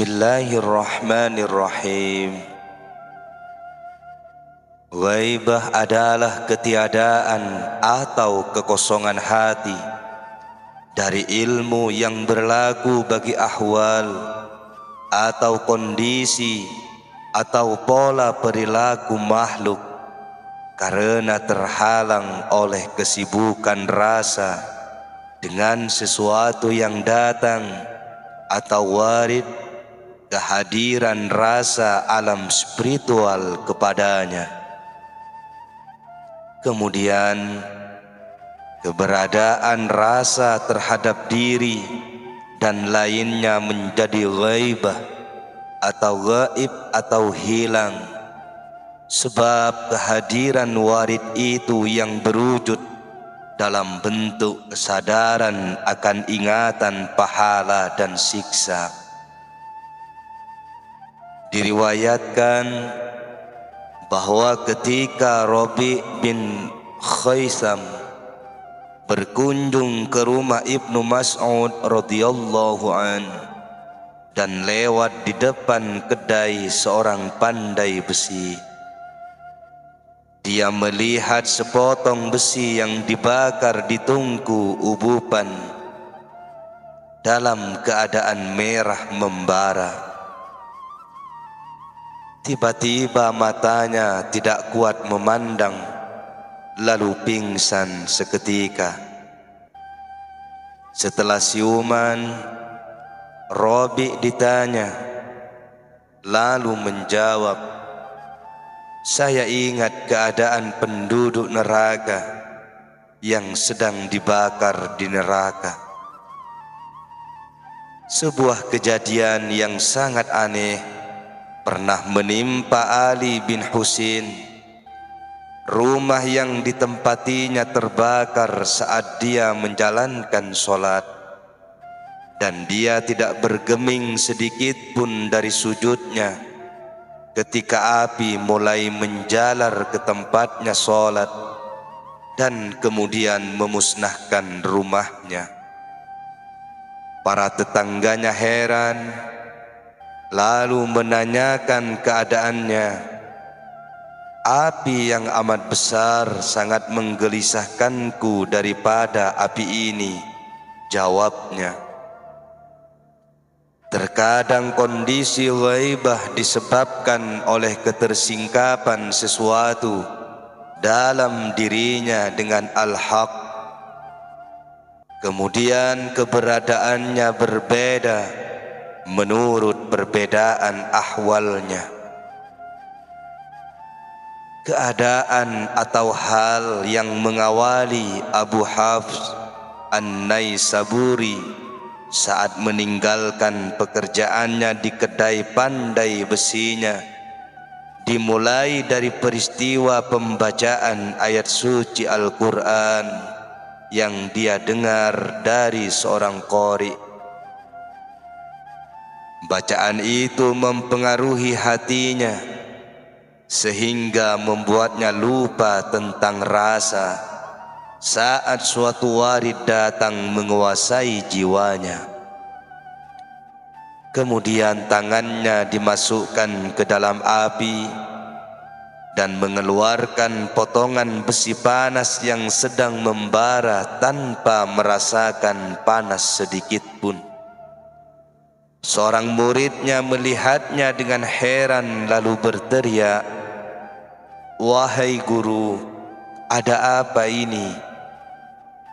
Bismillahirrahmanirrahim. Ghaibah adalah ketiadaan atau kekosongan hati dari ilmu yang berlaku bagi ahwal atau kondisi atau pola perilaku makhluk karena terhalang oleh kesibukan rasa dengan sesuatu yang datang atau warid kehadiran rasa alam spiritual kepadanya. Kemudian keberadaan rasa terhadap diri dan lainnya menjadi ghaibah atau gaib atau hilang, sebab kehadiran warid itu yang berwujud dalam bentuk kesadaran akan ingatan pahala dan siksa. Diriwayatkan bahwa ketika Rabi' bin Khaisam berkunjung ke rumah Ibnu Mas'ud radhiyallahu an dan lewat di depan kedai seorang pandai besi, dia melihat sepotong besi yang dibakar di tungku ubupan dalam keadaan merah membara. Tiba-tiba matanya tidak kuat memandang, lalu pingsan seketika. Setelah siuman, Rabi' ditanya, lalu menjawab, "Saya ingat keadaan penduduk neraka yang sedang dibakar di neraka." Sebuah kejadian yang sangat aneh pernah menimpa Ali bin Husin. Rumah yang ditempatinya terbakar saat dia menjalankan sholat, dan dia tidak bergeming sedikit pun dari sujudnya ketika api mulai menjalar ke tempatnya sholat dan kemudian memusnahkan rumahnya. Para tetangganya heran, lalu menanyakan keadaannya. "Api yang amat besar sangat menggelisahkanku daripada api ini," jawabnya. Terkadang kondisi ghaibah disebabkan oleh ketersingkapan sesuatu dalam dirinya dengan al-haq, kemudian keberadaannya berbeda menurut perbedaan ahwalnya. Keadaan atau hal yang mengawali Abu Hafs An-Naisaburi saat meninggalkan pekerjaannya di kedai pandai besinya dimulai dari peristiwa pembacaan ayat suci Al-Quran yang dia dengar dari seorang qari. Bacaan itu mempengaruhi hatinya sehingga membuatnya lupa tentang rasa saat suatu warid datang menguasai jiwanya. Kemudian tangannya dimasukkan ke dalam api dan mengeluarkan potongan besi panas yang sedang membara tanpa merasakan panas sedikit pun. Seorang muridnya melihatnya dengan heran lalu berteriak, "Wahai guru, ada apa ini?"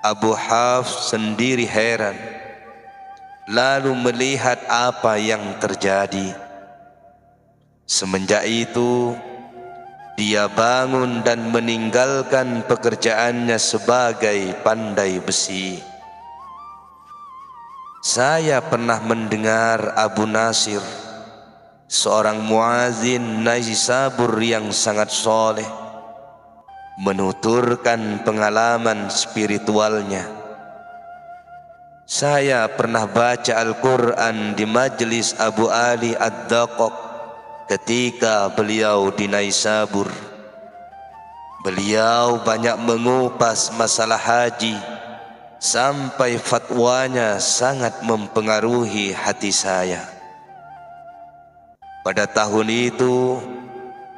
Abu Hafs sendiri heran, lalu melihat apa yang terjadi. Semenjak itu, dia bangun dan meninggalkan pekerjaannya sebagai pandai besi. Saya pernah mendengar Abu Nasir, seorang muazin Naisabur yang sangat soleh, menuturkan pengalaman spiritualnya. "Saya pernah baca Al-Quran di majelis Abu Ali Ad-Daqaq ketika beliau di Naisabur. Beliau banyak mengupas masalah haji sampai fatwanya sangat mempengaruhi hati saya. Pada tahun itu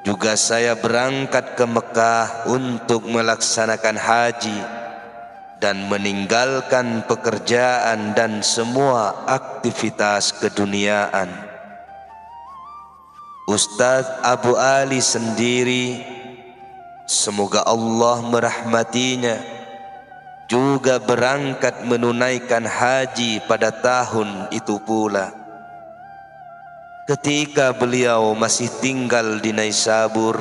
juga saya berangkat ke Mekah untuk melaksanakan haji dan meninggalkan pekerjaan dan semua aktivitas keduniaan. Ustadz Abu Ali sendiri, semoga Allah merahmatinya, juga berangkat menunaikan haji pada tahun itu pula. Ketika beliau masih tinggal di Naisabur,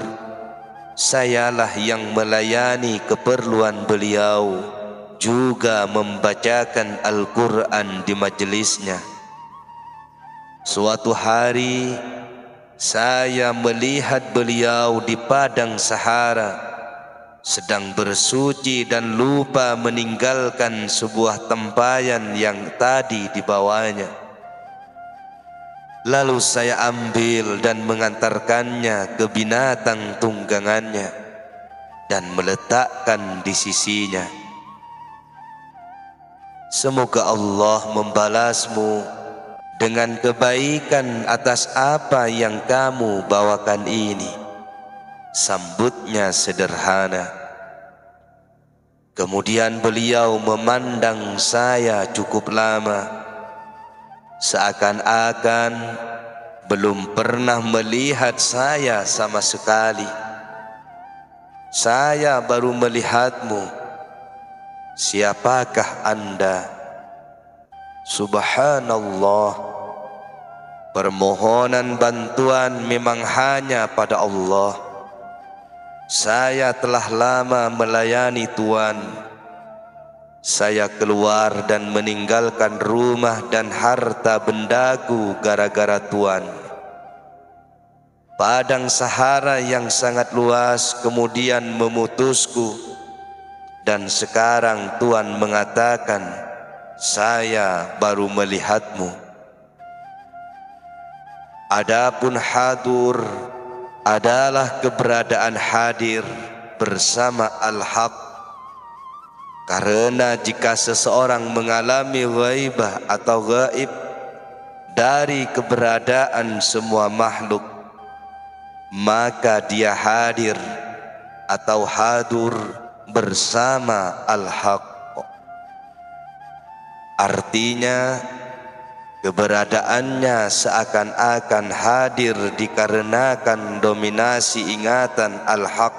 sayalah yang melayani keperluan beliau, juga membacakan Al-Quran di majelisnya. Suatu hari saya melihat beliau di padang Sahara sedang bersuci dan lupa meninggalkan sebuah tempayan yang tadi dibawanya. Lalu saya ambil dan mengantarkannya ke binatang tunggangannya dan meletakkan di sisinya. Semoga Allah membalasmu dengan kebaikan atas apa yang kamu bawakan ini. Sambutnya sederhana. Kemudian beliau memandang saya cukup lama, seakan-akan belum pernah melihat saya sama sekali. Saya baru melihatmu. Siapakah Anda? Subhanallah, permohonan bantuan memang hanya pada Allah. Saya telah lama melayani Tuhan. Saya keluar dan meninggalkan rumah dan harta bendaku gara-gara Tuhan. Padang Sahara yang sangat luas kemudian memutusku, dan sekarang Tuhan mengatakan, saya baru melihatmu. Adapun hadur adalah keberadaan hadir bersama Al-Haq. Karena jika seseorang mengalami ghaibah atau gaib dari keberadaan semua makhluk, maka dia hadir atau hadur bersama Al-Haq. Artinya keberadaannya seakan-akan hadir dikarenakan dominasi ingatan Al-Haq,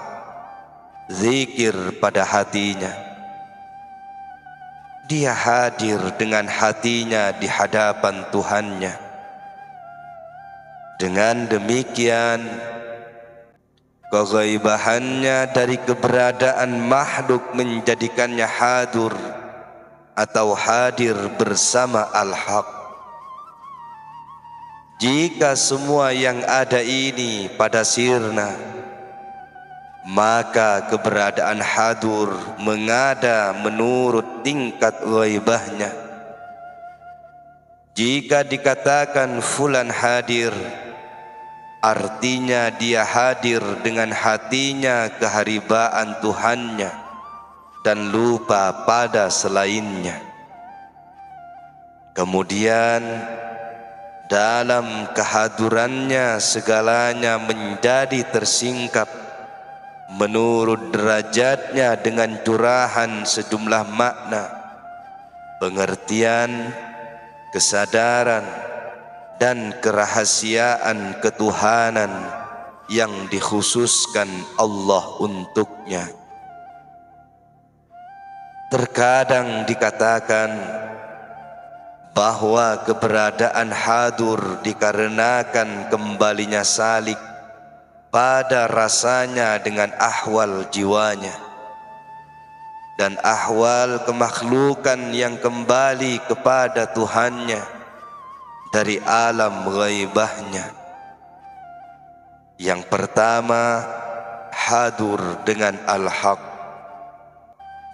zikir pada hatinya. Dia hadir dengan hatinya di hadapan Tuhannya. Dengan demikian, keghaibahannya dari keberadaan makhluk menjadikannya hadir atau hadir bersama Al-Haq. Jika semua yang ada ini pada sirna, maka keberadaan hadur mengada menurut tingkat ghaibahnya. Jika dikatakan fulan hadir, artinya dia hadir dengan hatinya keharibaan Tuhannya dan lupa pada selainnya. Kemudian dalam kehadirannya segalanya menjadi tersingkap menurut derajatnya dengan curahan sejumlah makna, pengertian, kesadaran, dan kerahasiaan ketuhanan yang dikhususkan Allah untuknya. Terkadang dikatakan bahwa keberadaan hadur dikarenakan kembalinya salik pada rasanya dengan ahwal jiwanya dan ahwal kemakhlukan yang kembali kepada Tuhannya dari alam ghaibahnya. Yang pertama, hadur dengan Al-Haq,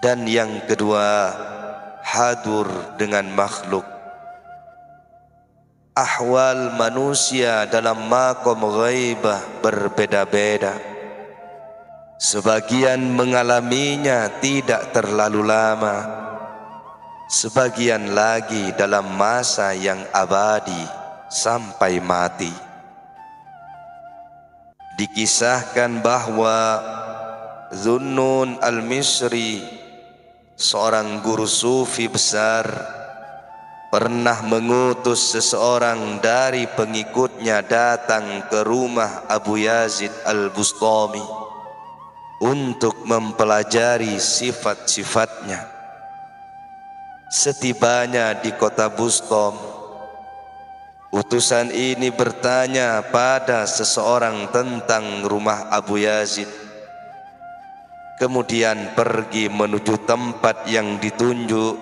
dan yang kedua, hadur dengan makhluk. Ahwal manusia dalam maqam ghaibah berbeda-beda. Sebagian mengalaminya tidak terlalu lama, sebagian lagi dalam masa yang abadi sampai mati. Dikisahkan bahwa Zunnun al-Misri, seorang guru sufi besar, pernah mengutus seseorang dari pengikutnya datang ke rumah Abu Yazid al-Bustami untuk mempelajari sifat-sifatnya. Setibanya di kota Bustam, utusan ini bertanya pada seseorang tentang rumah Abu Yazid, kemudian pergi menuju tempat yang ditunjuk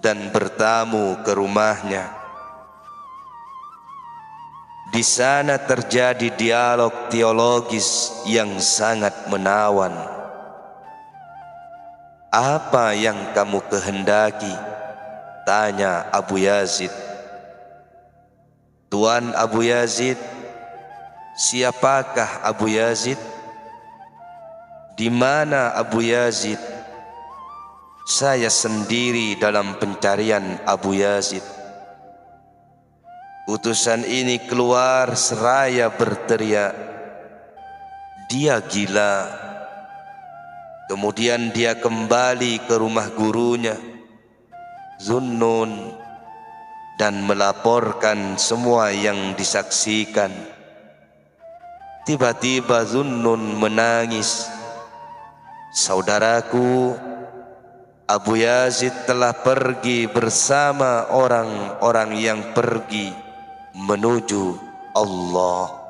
dan bertamu ke rumahnya. Di sana terjadi dialog teologis yang sangat menawan. "Apa yang kamu kehendaki?" tanya Abu Yazid. "Tuan Abu Yazid." "Siapakah Abu Yazid? Di mana Abu Yazid?" "Saya sendiri dalam pencarian Abu Yazid." Utusan ini keluar seraya berteriak, "Dia gila!" Kemudian dia kembali ke rumah gurunya Zunnun dan melaporkan semua yang disaksikan. Tiba-tiba Zunnun menangis. "Saudaraku, Abu Yazid telah pergi bersama orang-orang yang pergi menuju Allah."